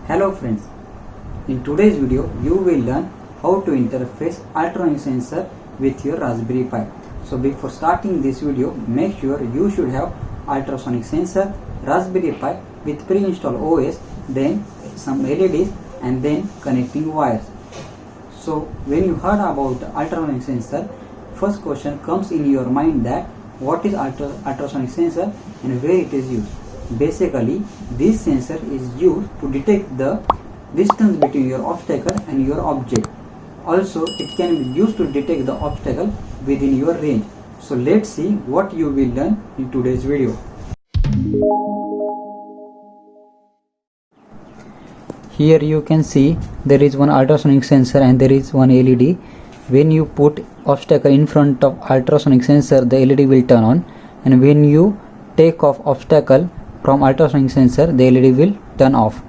Hello friends, in today's video you will learn how to interface ultrasonic sensor with your Raspberry Pi. So before starting this video, make sure you should have ultrasonic sensor, Raspberry Pi with pre-installed OS, then some LEDs and then connecting wires. So when you heard about the ultrasonic sensor, first question comes in your mind that what is ultrasonic sensor and where it is used. Basically, this sensor is used to detect the distance between your obstacle and your object. Also, it can be used to detect the obstacle within your range. So let's see what you will learn in today's video. Here you can see there is one ultrasonic sensor and there is one LED. When you put obstacle in front of ultrasonic sensor, the LED will turn on, and when you take off obstacle from ultrasonic sensor, the LED will turn off.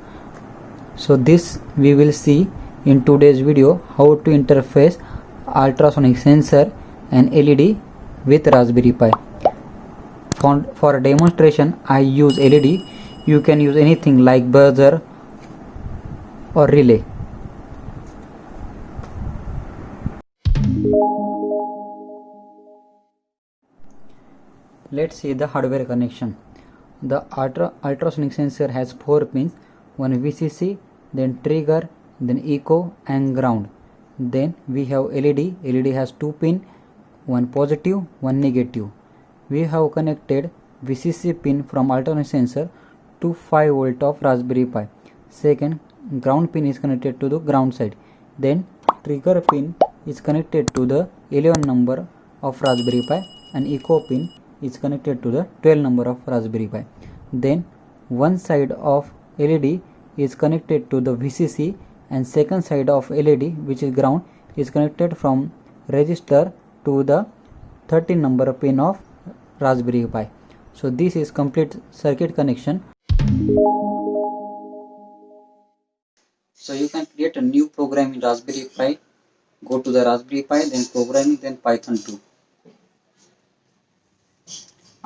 So this we will see in today's video, how to interface ultrasonic sensor and LED with Raspberry Pi. For a demonstration I use LED. You can use anything like buzzer or relay. Let's see the hardware connection. The ultrasonic sensor has 4 pins, one VCC, then trigger, then echo and ground. Then we have LED. LED has 2 pins, one positive, one negative. We have connected VCC pin from ultrasonic sensor to 5 volt of Raspberry Pi. Second, ground pin is connected to the ground side. Then trigger pin is connected to the 11 number of Raspberry Pi, and echo pin is connected to the 12 number of Raspberry Pi. Then one side of LED is connected to the VCC, and second side of LED, which is ground, is connected from resistor to the 13 number pin of Raspberry Pi. So this is complete circuit connection. So you can create a new program in Raspberry Pi. Go to the Raspberry Pi, then programming, then Python 2.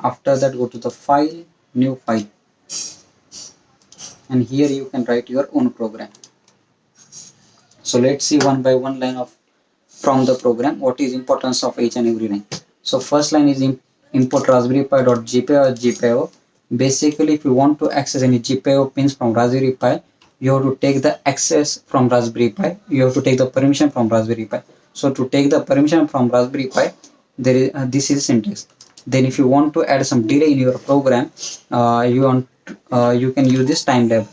After that, go to the file, new file, and here you can write your own program. So let's see one by one line of from the program what is importance of each and every line. So first line is import raspberry pi.gpio or GPIO. Basically, if you want to access any GPIO pins from Raspberry Pi, you have to take the access from Raspberry Pi. You have to take the permission from Raspberry Pi. So to take the permission from Raspberry Pi, there is this is syntax. Then if you want to add some delay in your program, you can use this time library.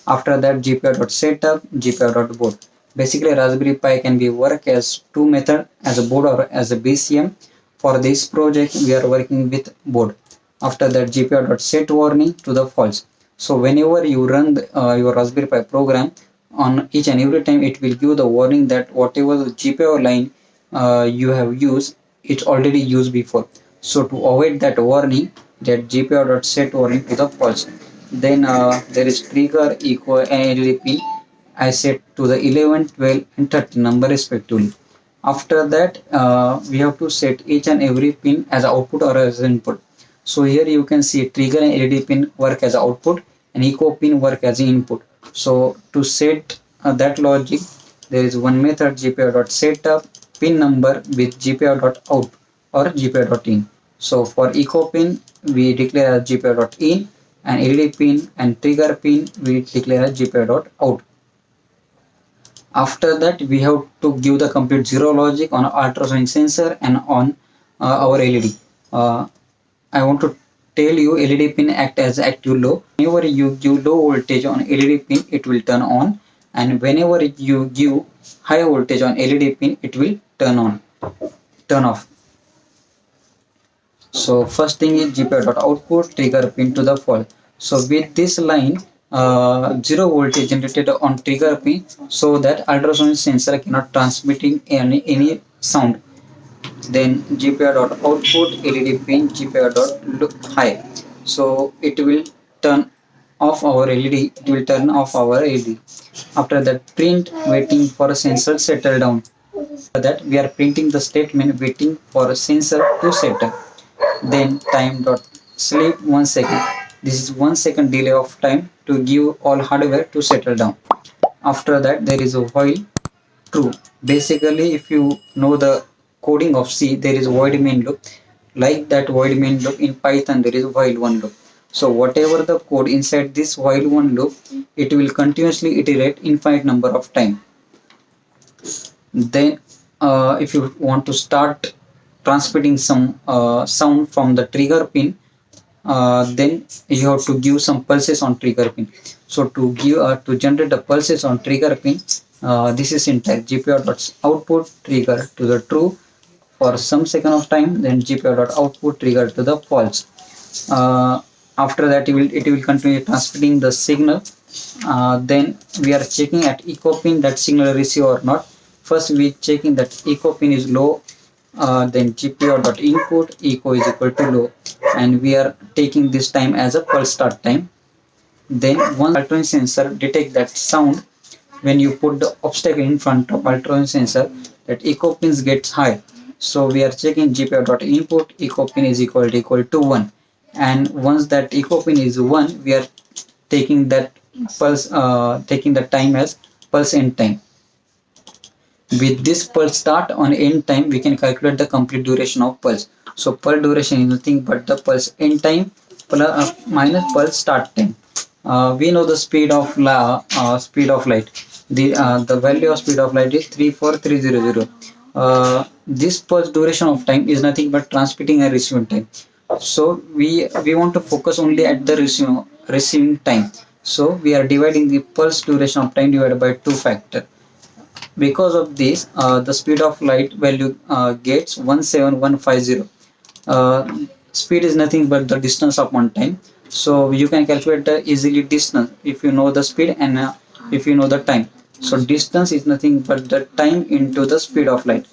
After that, GPIO.setup, GPIO.board. Basically, Raspberry Pi can be work as two method, as a board or as a BCM. For this project, we are working with board. After that, GPIO.set warning to the false. So whenever you run your Raspberry Pi program, on each and every time it will give the warning that whatever the GPIO line you have used, it's already used before. So to avoid that warning, that GPIO.set warning to the false. Then there is trigger, echo and LED pin. I set to the 11, 12 and 13 number respectively. After that, we have to set each and every pin as output or as input. So here you can see trigger and LED pin work as output and echo pin work as input. So to set that logic, there is one method GPIO.setup pin number with GPIO.out or GPIO.in. So for echo pin, we declare as GPIO.in, and LED pin and trigger pin we declare as GPIO.out. After that, we have to give the complete zero logic on ultrasonic sensor and on our LED. I want to tell you LED pin act as active low. Whenever you give low voltage on LED pin, it will turn on, and whenever you give high voltage on LED pin, it will turn off. So first thing is GPIO.output, trigger pin to the false. So with this line, 0 voltage generated on trigger pin, so that ultrasonic sensor cannot transmitting any sound. Then GPIO.output LED pin GPIO.high, so it will turn off our LED. It will turn off our LED. After that, print waiting for a sensor settle down. After that, we are printing the statement waiting for a sensor to settle. Then time dot sleep 1 second. This is 1 second delay of time to give all hardware to settle down. After that, there is a while true. Basically, if you know the coding of C, there is a void main loop. Like that void main loop in Python, there is a while one loop. So whatever the code inside this while one loop, it will continuously iterate infinite number of time. Then if you want to start transmitting some sound from the trigger pin, then you have to give some pulses on trigger pin. So to generate the pulses on trigger pin, this is syntax gpio.output trigger to the true for some second of time, then gpio.output trigger to the false. After that, it will continue transmitting the signal. Then we are checking at echo pin that signal receive or not. First we checking that echo pin is low, then gpio.input echo is equal to low, and we are taking this time as a pulse start time. Then once ultrasonic sensor detect that sound, when you put the obstacle in front of ultrasonic sensor, that echo pins gets high. So we are checking gpio.input echo pin is equal to 1, and once that echo pin is 1, we are taking that pulse, taking the time as pulse end time. With this pulse start on end time, we can calculate the complete duration of pulse. So pulse duration is nothing but the pulse end time minus pulse start time. We know the speed of light. The value of speed of light is 34300. This pulse duration of time is nothing but transmitting and receiving time. So we want to focus only at the receiving time. So we are dividing the pulse duration of time divided by 2 factor. Because of this, the speed of light value gets 17150. Speed is nothing but the distance upon time. So you can calculate the easily distance if you know the speed and if you know the time. So distance is nothing but the time into the speed of light.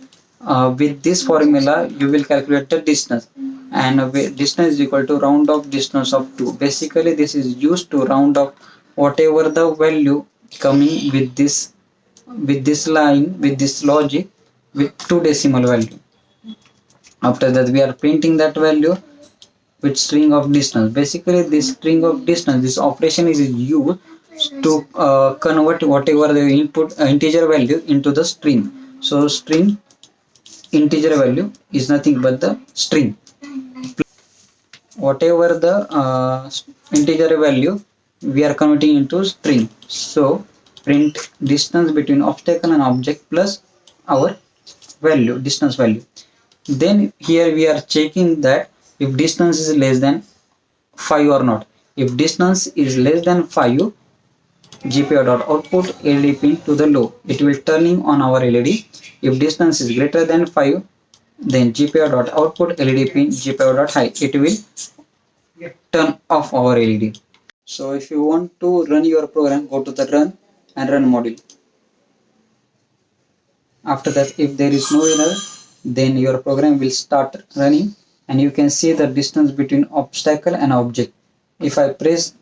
With this formula, you will calculate the distance, and distance is equal to round off distance of 2. Basically, this is used to round off whatever the value coming with this line, with this logic, with 2 decimal value. After that, we are printing that value with string of distance. Basically, this string of distance, this operation is used to convert whatever the input integer value into the string. So string integer value is nothing but the string. Whatever the integer value, we are converting into string. So print distance between obstacle and object plus our value, distance value. Then here we are checking that if distance is less than 5 or not. If distance is less than 5, gpio.output LED pin to the low, it will turning on our LED. If distance is greater than 5, then gpio.output LED pin gpio.high, it will turn off our LED. So if you want to run your program, go to the run and run module. After that, if there is no error, then your program will start running, and you can see the distance between obstacle and object. If I press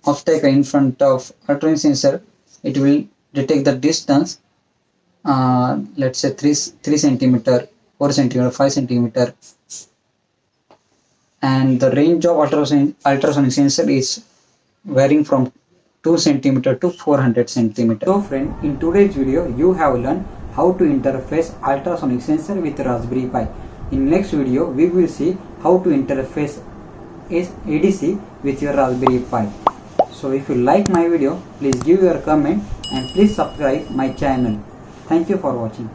obstacle in front of ultrasonic sensor, it will detect the distance, let's say 3 centimeter, 4 centimeter, 5 centimeter, and the range of ultrasonic sensor is varying from 2 centimeter to 400 centimeter. So friend, in today's video you have learned how to interface ultrasonic sensor with Raspberry Pi. In next video we will see how to interface ADC with your Raspberry Pi. So if you like my video, please give your comment and please subscribe my channel. Thank you for watching.